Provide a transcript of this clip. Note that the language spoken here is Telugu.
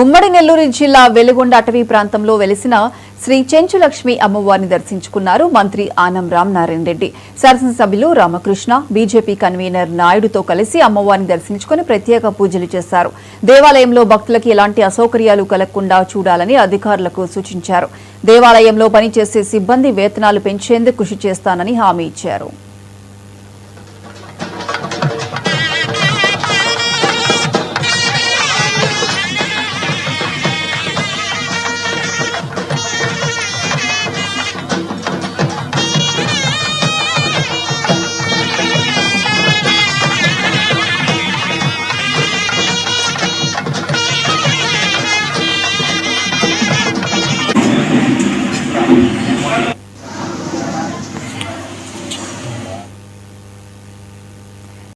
ఉమ్మడి నెల్లూరు జిల్లా వెలుగొండ అటవీ ప్రాంతంలో వెలిసిన శ్రీ చెంచులక్ష్మి అమ్మవారిని దర్శించుకున్నారు మంత్రి ఆనం రామనారాయణ రెడ్డి. శాసనసభ్యులు రామకృష్ణ, బీజేపీ కన్వీనర్ నాయుడుతో కలిసి అమ్మవారిని దర్శించుకుని ప్రత్యేక పూజలు చేశారు. దేవాలయంలో భక్తులకు ఎలాంటి అసౌకర్యాలు కలగకుండా చూడాలని అధికారులకు సూచించారు. దేవాలయంలో పనిచేసే సిబ్బంది వేతనాలు పెంచేందుకు కృషి చేస్తానని హామీ ఇచ్చారు.